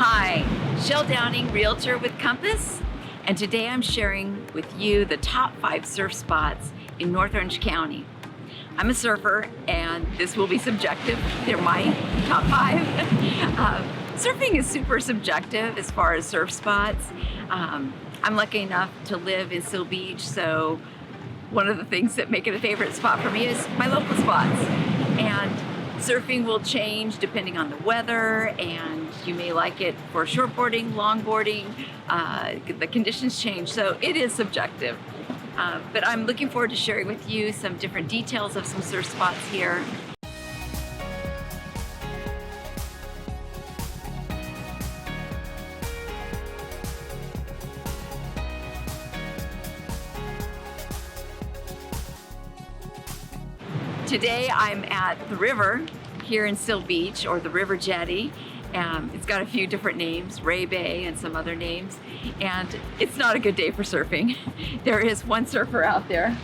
Hi, Shell Downing, Realtor with Compass, and today I'm sharing with you the top 5 surf spots in North Orange County. I'm a surfer and this will be subjective. They're my top 5. Surfing is super subjective as far as surf spots. I'm lucky enough to live in Seal Beach, so one of the things that make it a favorite spot for me is my local spots. And surfing will change depending on the weather, and you may like it for shortboarding, longboarding. The conditions change, so it is subjective. But I'm looking forward to sharing with you some different details of some surf spots here. Today I'm at the river here in Seal Beach, or the River Jetty. It's got a few different names, Ray Bay and some other names, and it's not a good day for surfing. There is one surfer out there.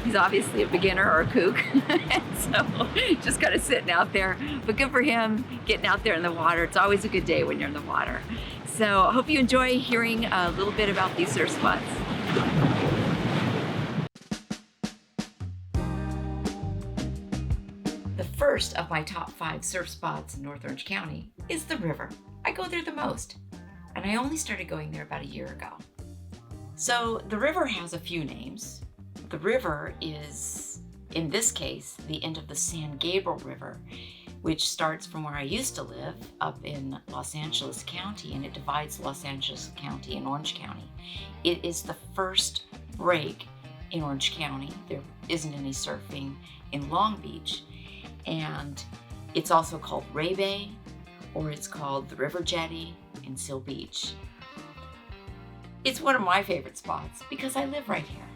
He's obviously a beginner or a kook, and so just kind of sitting out there, but good for him getting out there in the water. It's always a good day when you're in the water. So I hope you enjoy hearing a little bit about these surf spots. The first of my top 5 surf spots in North Orange County is the river. I go there the most, and I only started going there about a year ago. So the river has a few names. The river is, in this case, the end of the San Gabriel River, which starts from where I used to live up in Los Angeles County, and it divides Los Angeles County and Orange County. It is the first break in Orange County. There isn't any surfing in Long Beach. And it's also called Ray Bay, or it's called the River Jetty in Seal Beach. It's one of my favorite spots because I live right here.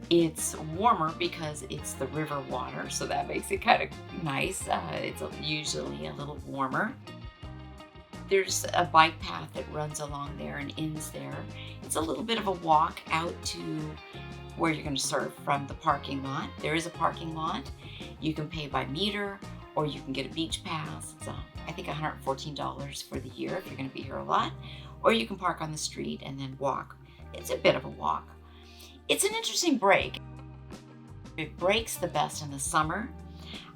It's warmer because it's the river water, so that makes it kind of nice. It's usually a little warmer. There's a bike path that runs along there and ends there. It's a little bit of a walk out to where you're going to surf from the parking lot. There is a parking lot. You can pay by meter, or you can get a beach pass. It's I think $114 for the year if you're going to be here a lot. Or you can park on the street and then walk. It's a bit of a walk. It's an interesting break. It breaks the best in the summer.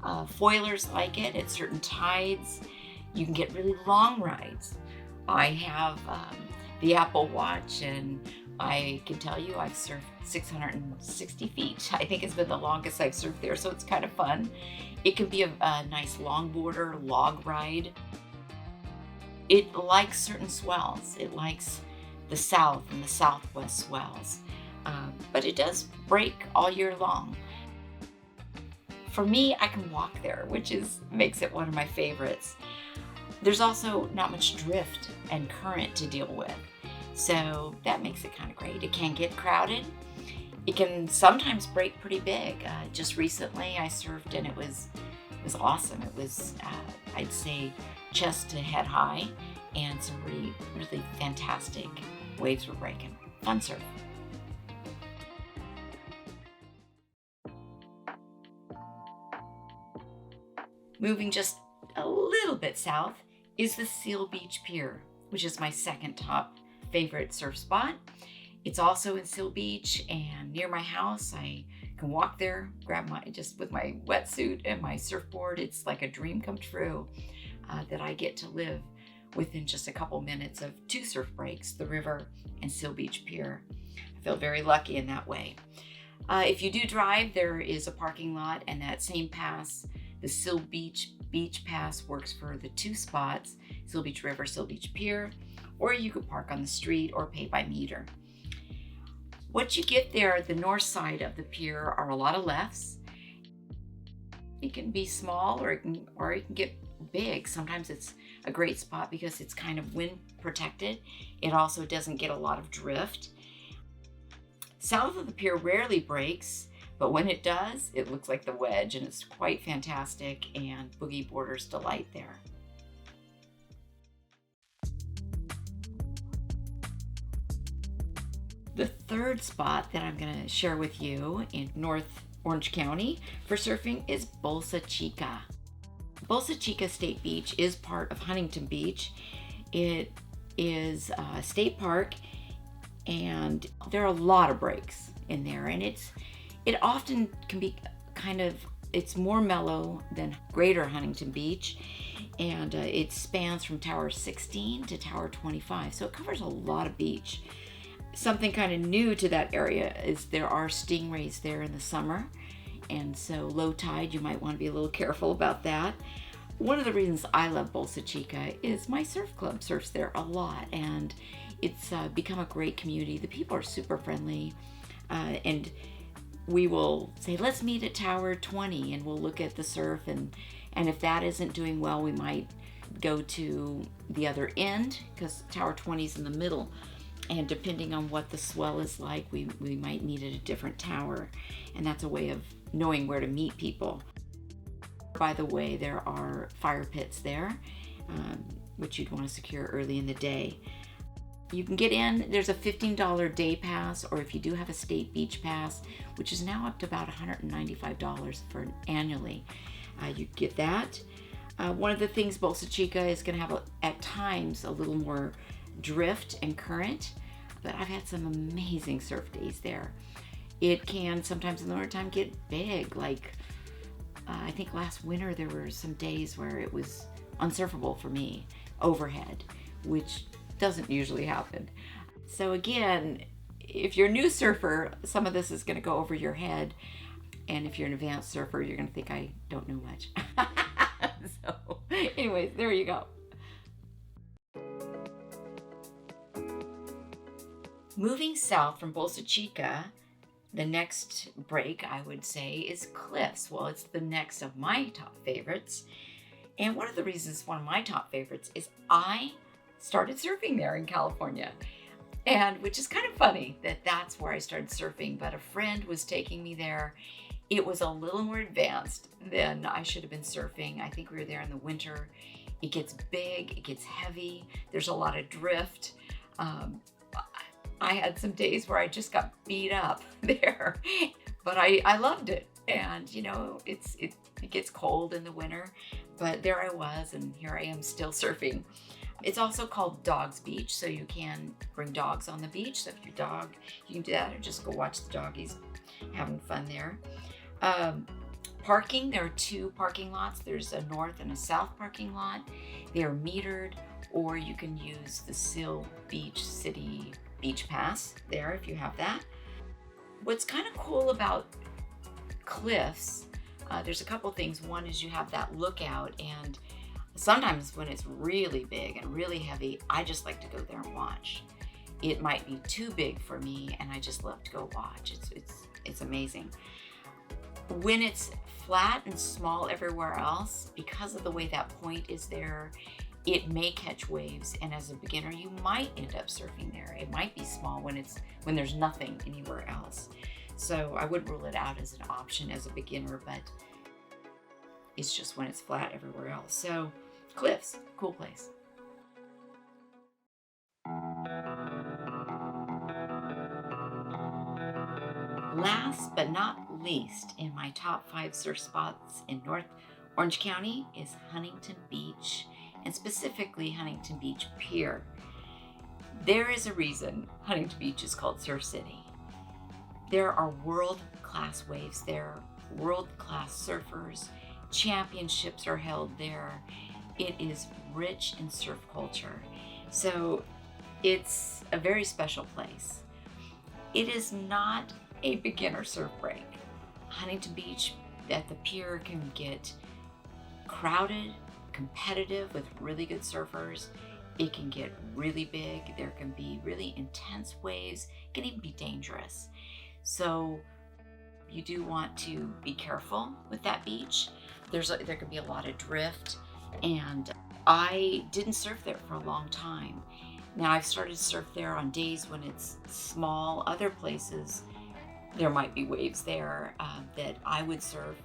Foilers like it at certain tides. You can get really long rides. I have the Apple Watch, and I can tell you I've surfed 660 feet. I think it's been the longest I've surfed there, so it's kind of fun. It can be a nice longboarder log ride. It likes certain swells. It likes the south and the southwest swells, but it does break all year long. For me, I can walk there, which makes it one of my favorites. There's also not much drift and current to deal with, so that makes it kind of great. It can get crowded. It can sometimes break pretty big. Just recently I surfed and it was awesome. It was, I'd say, chest to head high, and some really, really fantastic waves were breaking. Fun surf. Moving just a little bit south is the Seal Beach Pier, which is my second top favorite surf spot. It's also in Seal Beach, and near my house. I can walk there, grab just with my wetsuit and my surfboard. It's like a dream come true that I get to live within just a couple minutes of 2 surf breaks, the river and Seal Beach Pier. I feel very lucky in that way. If you do drive, there is a parking lot, and that same pass, the Seal Beach Pass, works for the 2 spots, Seal Beach River, Seal Beach Pier, or you could park on the street or pay by meter. What you get there, the north side of the pier, are a lot of lefts. It can be small, or it can get big. Sometimes it's a great spot because it's kind of wind protected. It also doesn't get a lot of drift. South of the pier rarely breaks, but when it does, it looks like the wedge, and it's quite fantastic, and boogie boarders delight there. The third spot that I'm going to share with you in North Orange County for surfing is Bolsa Chica. Bolsa Chica State Beach is part of Huntington Beach. It is a state park, and there are a lot of breaks in there, and it often can be it's more mellow than Greater Huntington Beach, and it spans from Tower 16 to Tower 25, so it covers a lot of beach. Something kind of new to that area is there are stingrays there in the summer, and so low tide, you might want to be a little careful about that. One of the reasons I love Bolsa Chica is my surf club surfs there a lot, and it's become a great community. The people are super friendly, and we will say, let's meet at Tower 20, and we'll look at the surf, and if that isn't doing well, we might go to the other end, because Tower 20 is in the middle, and depending on what the swell is like, we might meet at a different tower, and that's a way of knowing where to meet people. By the way, there are fire pits there, which you'd want to secure early in the day. You can get in, there's a $15 day pass, or if you do have a state beach pass, which is now up to about $195 for annually, you get that. One of the things Bolsa Chica is going to have at times a little more drift and current, but I've had some amazing surf days there. It can sometimes in the wintertime get big, like I think last winter there were some days where it was unsurfable for me overhead, which doesn't usually happen. So again, if you're a new surfer, some of this is going to go over your head, and if you're an advanced surfer, you're going to think I don't know much. So anyways, there you go. Moving south from Bolsa Chica, the next break, I would say, is Cliffs. Well, it's the next of my top favorites. And one of the reasons one of my top favorites is I started surfing there in California. And which is kind of funny that that's where I started surfing, but a friend was taking me there. It was a little more advanced than I should have been surfing. I think we were there in the winter. It gets big, it gets heavy. There's a lot of drift. I had some days where I just got beat up there, but I loved it. And you know, it gets cold in the winter, but there I was, and here I am still surfing. It's also called Dogs Beach, so you can bring dogs on the beach. So if your dog, you can do that, or just go watch the doggies having fun there. Parking, there are two parking lots. There's a north and a south parking lot. They are metered, or you can use the Seal Beach City Beach Pass there if you have that. What's kind of cool about Cliffs, there's a couple things. One is you have that lookout, and sometimes when it's really big and really heavy, I just like to go there and watch. It might be too big for me, and I just love to go watch. It's amazing. When it's flat and small everywhere else, because of the way that point is there, it may catch waves, and as a beginner, you might end up surfing there. It might be small when there's nothing anywhere else. So I wouldn't rule it out as an option as a beginner, but it's just when it's flat everywhere else. So Cliffs, cool place. Last but not least in my top 5 surf spots in North Orange County is Huntington Beach, and specifically Huntington Beach Pier. There is a reason Huntington Beach is called Surf City. There are world-class waves there, world-class surfers, championships are held there. It is rich in surf culture. So it's a very special place. It is not a beginner surf break. Huntington Beach at the pier can get crowded, competitive with really good surfers. It can get really big. There can be really intense waves. It can even be dangerous. So you do want to be careful with that beach. There can be a lot of drift, and I didn't surf there for a long time. Now I've started to surf there on days when it's small. Other places, there might be waves there that I would surf.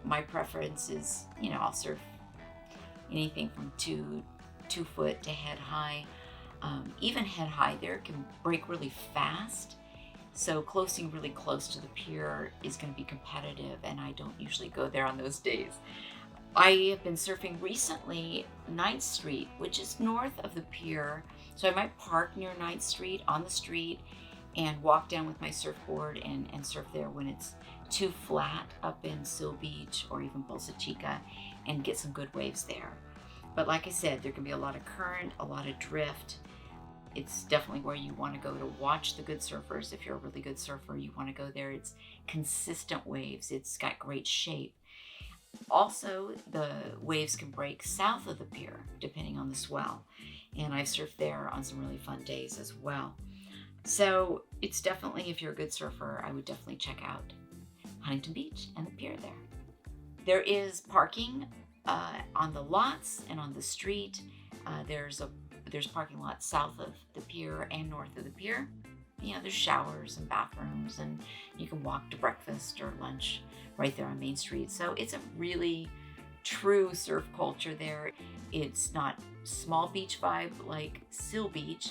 My preference is, I'll surf anything from 2 foot to head high. Even head high there can break really fast. So closing really close to the pier is going to be competitive, and I don't usually go there on those days. I have been surfing recently 9th Street, which is north of the pier. So I might park near 9th Street on the street and walk down with my surfboard and surf there when it's too flat up in Seal Beach or even Bolsa Chica, and get some good waves there. But like I said, there can be a lot of current, a lot of drift. It's definitely where you want to go to watch the good surfers. If you're a really good surfer, you want to go there. It's consistent waves. It's got great shape. Also, the waves can break south of the pier, depending on the swell. And I've surfed there on some really fun days as well. So it's definitely, if you're a good surfer, I would definitely check out Huntington Beach and the pier there. There is parking on the lots and on the street. There's parking lots south of the pier and north of the pier. There's showers and bathrooms, and you can walk to breakfast or lunch right there on Main Street. So it's a really true surf culture there. It's not small beach vibe like Seal Beach,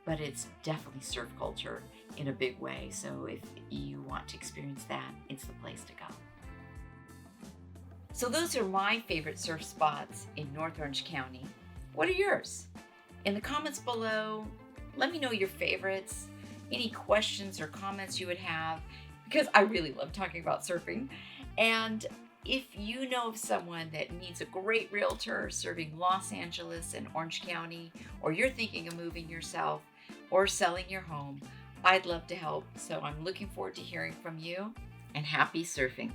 but it's definitely surf culture in a big way. So if you want to experience that, it's the place to go. So those are my favorite surf spots in North Orange County. What are yours? In the comments below, let me know your favorites, any questions or comments you would have, because I really love talking about surfing. And if you know of someone that needs a great realtor serving Los Angeles and Orange County, or you're thinking of moving yourself or selling your home, I'd love to help. So I'm looking forward to hearing from you, and happy surfing.